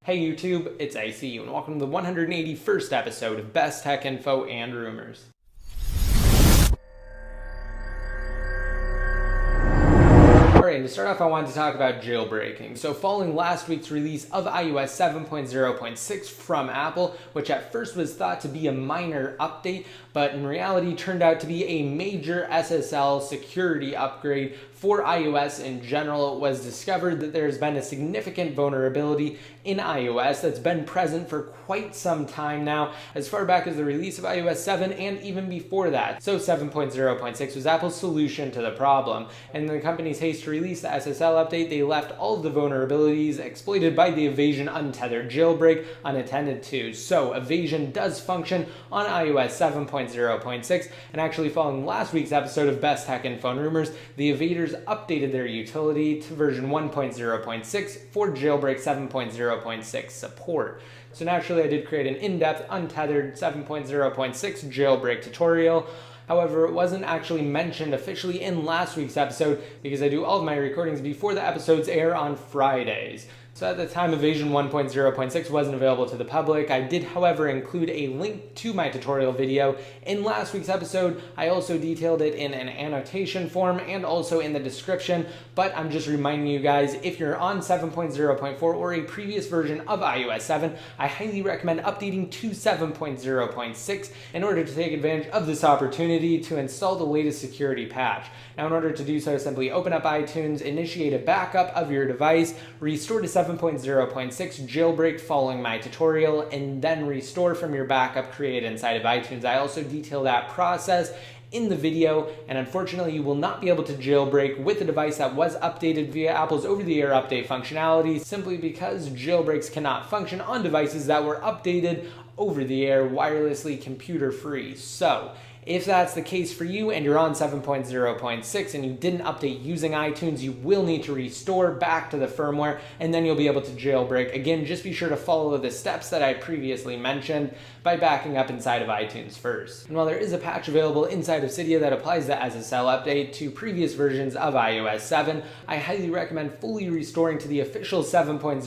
Hey YouTube, it's ICU and welcome to the 181st episode of Best Tech Info and Rumors. Alright, to start off I wanted to talk about jailbreaking. So following last week's release of iOS 7.0.6 from Apple, which at first was thought to be a minor update, but in reality turned out to be a major SSL security upgrade for iOS in general, it was discovered that there's been a significant vulnerability in iOS that's been present for quite some time now, as far back as the release of iOS 7 and even before that. So 7.0.6 was Apple's solution to the problem, and in the company's haste to release the SSL update, they left all of the vulnerabilities exploited by the Evasion Untethered jailbreak unattended to. So Evasion does function on iOS 7.0.6, and actually following last week's episode of Best Tech Info and Rumors, the evaders updated their utility to version 1.0.6 for jailbreak 7.0.6 support. So naturally I did create an in-depth Untethered 7.0.6 jailbreak tutorial. However, it wasn't actually mentioned officially in last week's episode because I do all of my recordings before the episodes air on Fridays. So at the time, Evasion 1.0.6 wasn't available to the public. I did, however, include a link to my tutorial video in last week's episode. I also detailed it in an annotation form and also in the description, but I'm just reminding you guys, if you're on 7.0.4 or a previous version of iOS 7, I highly recommend updating to 7.0.6 in order to take advantage of this opportunity to install the latest security patch. Now, in order to do so, simply open up iTunes, initiate a backup of your device, restore to 7.0.6 jailbreak following my tutorial, and then restore from your backup created inside of iTunes. I also detail that process in the video, and unfortunately you will not be able to jailbreak with a device that was updated via Apple's over-the-air update functionality, simply because jailbreaks cannot function on devices that were updated over-the-air wirelessly computer-free. So if that's the case for you and you're on 7.0.6 and you didn't update using iTunes, you will need to restore back to the firmware and then you'll be able to jailbreak. Again, just be sure to follow the steps that I previously mentioned by backing up inside of iTunes first. And while there is a patch available inside of Cydia that applies the SSL update to previous versions of iOS 7, I highly recommend fully restoring to the official 7.0.6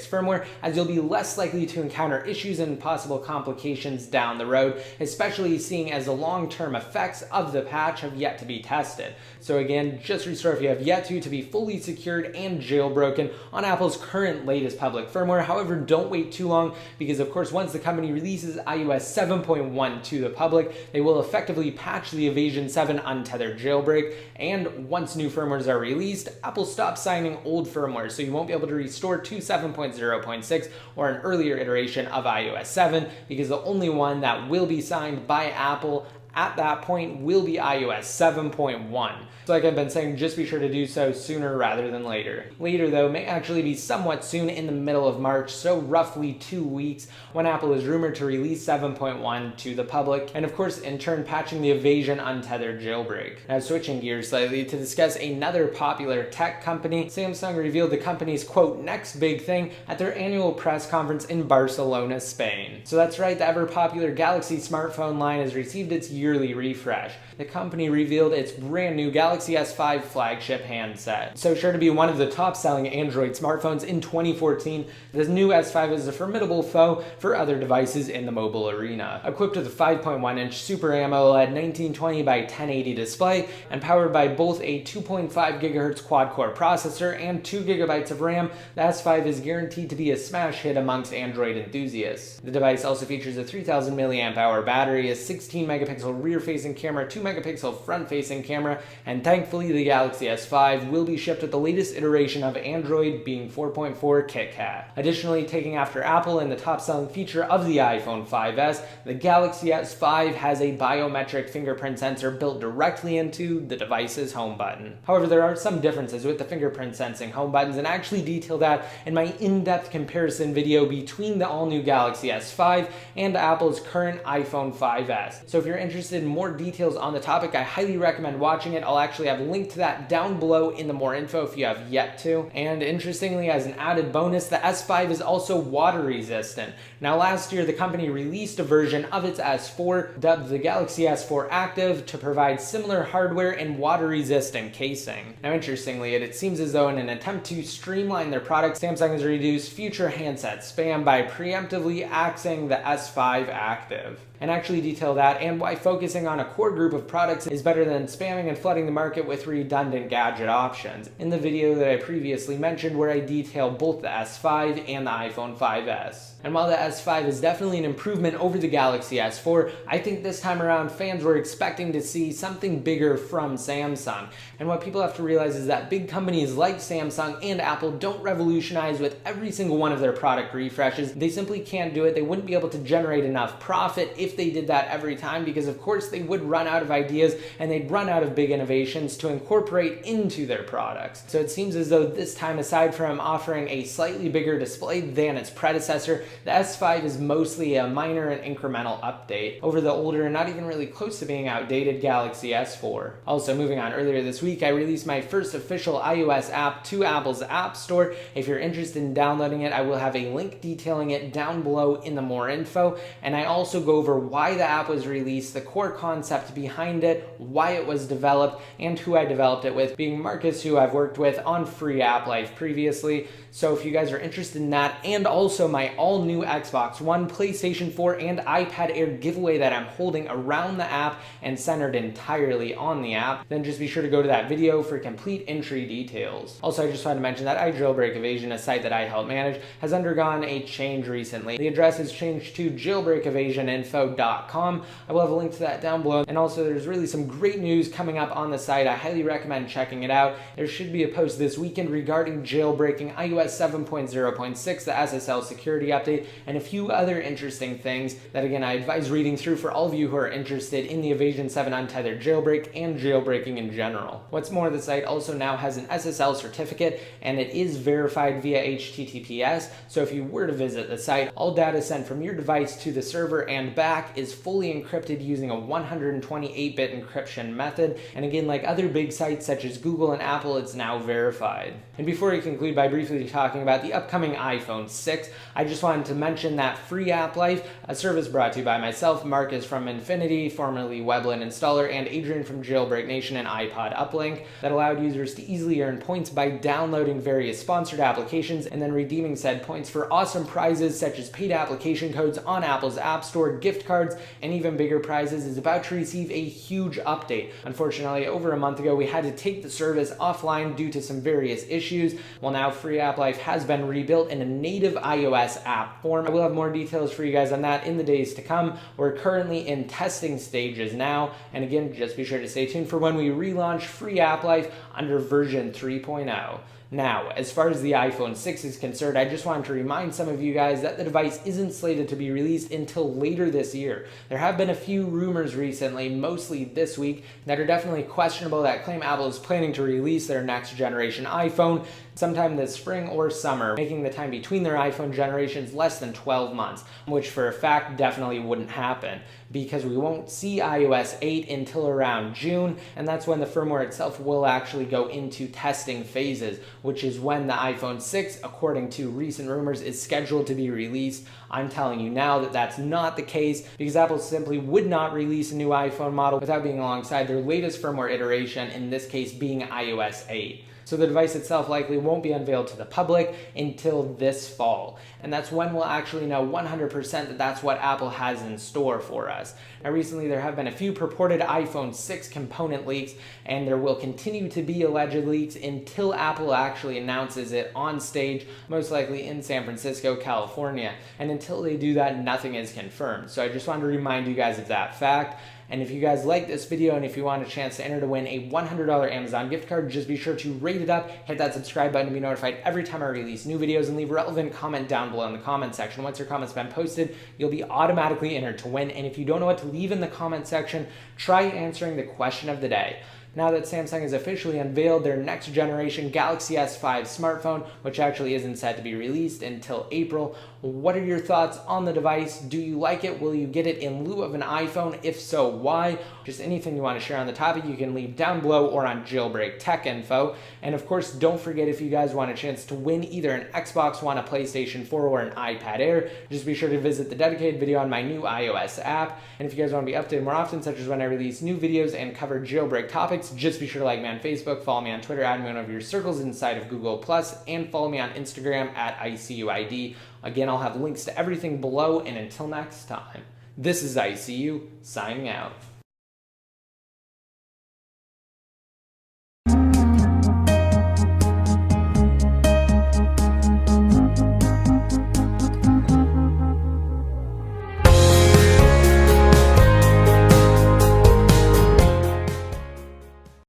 firmware, as you'll be less likely to encounter issues and possible complications down the road, especially seeing as the long-term effects of the patch have yet to be tested. So again, just restore if you have yet to be fully secured and jailbroken on Apple's current latest public firmware. However, don't wait too long, because of course once the company releases iOS 7.1 to the public, they will effectively patch the Evasion 7 Untethered jailbreak, and once new firmwares are released, Apple stops signing old firmware, so you won't be able to restore to 7.0.6 or an earlier iteration of iOS 7, because the only one that will be signed by Apple at that point will be iOS 7.1. So like I've been saying, just be sure to do so sooner rather than later. Later though may actually be somewhat soon, in the middle of March, so roughly 2 weeks, when Apple is rumored to release 7.1 to the public, and of course in turn patching the Evasion Untethered jailbreak. Now switching gears slightly to discuss another popular tech company, Samsung revealed the company's quote next big thing at their annual press conference in Barcelona, Spain. So that's right, the ever popular Galaxy smartphone line has received its yearly refresh. The company revealed its brand new Galaxy S5 flagship handset. So sure to be one of the top selling Android smartphones in 2014, this new S5 is a formidable foe for other devices in the mobile arena. Equipped with a 5.1-inch Super AMOLED 1920 by 1080 display and powered by both a 2.5 GHz quad-core processor and 2 GB of RAM, the S5 is guaranteed to be a smash hit amongst Android enthusiasts. The device also features a 3000 mAh battery, a 16 megapixel rear-facing camera, 2 megapixel front-facing camera, and thankfully the Galaxy S5 will be shipped with the latest iteration of Android, being 4.4 KitKat. Additionally, taking after Apple and the top-selling feature of the iPhone 5S, the Galaxy S5 has a biometric fingerprint sensor built directly into the device's home button. However, there are some differences with the fingerprint sensing home buttons, and I actually detail that in my in-depth comparison video between the all-new Galaxy S5 and Apple's current iPhone 5S. So if you're interested interested in more details on the topic, I highly recommend watching it. I'll actually have a link to that down below in the more info if you have yet to. And interestingly, as an added bonus, the S5 is also water resistant. Now last year, the company released a version of its S4 dubbed the Galaxy S4 Active to provide similar hardware and water resistant casing. Now interestingly, it seems as though in an attempt to streamline their product, Samsung has reduced future handset spam by preemptively axing the S5 Active. And actually detail that and why focusing on a core group of products is better than spamming and flooding the market with redundant gadget options in the video that I previously mentioned, where I detail both the S5 and the iPhone 5S. And while the S5 is definitely an improvement over the Galaxy S4, I think this time around fans were expecting to see something bigger from Samsung. And what people have to realize is that big companies like Samsung and Apple don't revolutionize with every single one of their product refreshes. They simply can't do it. They wouldn't be able to generate enough profit if they did that every time, because of course they would run out of ideas and they'd run out of big innovations to incorporate into their products. So it seems as though this time, aside from offering a slightly bigger display than its predecessor, the S5 is mostly a minor and incremental update over the older and not even really close to being outdated Galaxy S4. Also, moving on, earlier this week I released my first official iOS app to Apple's App Store. If you're interested in downloading it, I will have a link detailing it down below in the more info, and I also go over why the app was released, the core concept behind it, why it was developed, and who I developed it with, being Marcus, who I've worked with on FreeAppLife previously. So if you guys are interested in that, and also my all-new Xbox One, PlayStation 4, and iPad Air giveaway that I'm holding around the app and centered entirely on the app, then just be sure to go to that video for complete entry details. Also, I just wanted to mention that Jailbreak Evasion, a site that I help manage, has undergone a change recently. The address has changed to jailbreakevasioninfo.com. I will have a link to that down below. And also, there's really some great news coming up on the site. I highly recommend checking it out. There should be a post this weekend regarding jailbreaking, iOS 7.0.6, the SSL security update, and a few other interesting things that, again, I advise reading through for all of you who are interested in the Evasion 7 Untethered jailbreak and jailbreaking in general. What's more, the site also now has an SSL certificate, and it is verified via HTTPS, so if you were to visit the site, all data sent from your device to the server and back is fully encrypted using a 128-bit encryption method, and again, like other big sites such as Google and Apple, it's now verified. And before we conclude by briefly talking about the upcoming iPhone 6, I just wanted to mention that FreeAppLife, a service brought to you by myself, Marcus from Infinity, formerly Webland Installer, and Adrian from Jailbreak Nation and iPod Uplink, that allowed users to easily earn points by downloading various sponsored applications and then redeeming said points for awesome prizes such as paid application codes on Apple's App Store, gift cards, and even bigger prizes, is about to receive a huge update. Unfortunately, over a month ago, we had to take the service offline due to some various issues. Well, now FreeAppLife has been rebuilt in a native iOS app form. I will have more details for you guys on that in the days to come. We're currently in testing stages now, and again, just be sure to stay tuned for when we relaunch FreeAppLife under version 3.0. Now, as far as the iPhone 6 is concerned, I just wanted to remind some of you guys that the device isn't slated to be released until later this year. There have been a few rumors recently, mostly this week, that are definitely questionable that claim Apple is planning to release their next generation iPhone sometime this spring or summer, making the time between their iPhone generations less than 12 months, which for a fact definitely wouldn't happen, because we won't see iOS 8 until around June, and that's when the firmware itself will actually go into testing phases, which is when the iPhone 6, according to recent rumors, is scheduled to be released. I'm telling you now that that's not the case, because Apple simply would not release a new iPhone model without being alongside their latest firmware iteration, in this case being iOS 8. So the device itself likely won't be unveiled to the public until this fall. And that's when we'll actually know 100% that that's what Apple has in store for us. Now recently there have been a few purported iPhone 6 component leaks, and there will continue to be alleged leaks until Apple actually announces it on stage, most likely in San Francisco, California. And until they do that, nothing is confirmed. So I just wanted to remind you guys of that fact. And if you guys like this video and if you want a chance to enter to win a $100 Amazon gift card, just be sure to rate it up, hit that subscribe button to be notified every time I release new videos, and leave a relevant comment down below in the comment section. Once your comment's been posted, you'll be automatically entered to win. And if you don't know what to leave in the comment section, try answering the question of the day. now that Samsung has officially unveiled their next generation Galaxy S5 smartphone, which actually isn't set to be released until April. What are your thoughts on the device? Do you like it? Will you get it in lieu of an iPhone? If so, why? Just anything you want to share on the topic, you can leave down below or on Jailbreak Tech Info. And of course, don't forget, if you guys want a chance to win either an Xbox One, a PlayStation 4, or an iPad Air, just be sure to visit the dedicated video on my new iOS app. And if you guys want to be updated more often, such as when I release new videos and cover jailbreak topics, just be sure to like me on Facebook, follow me on Twitter, add me on one of your circles inside of Google+, and follow me on Instagram at ICUID. Again, I'll have links to everything below, and until next time, this is ICU signing out.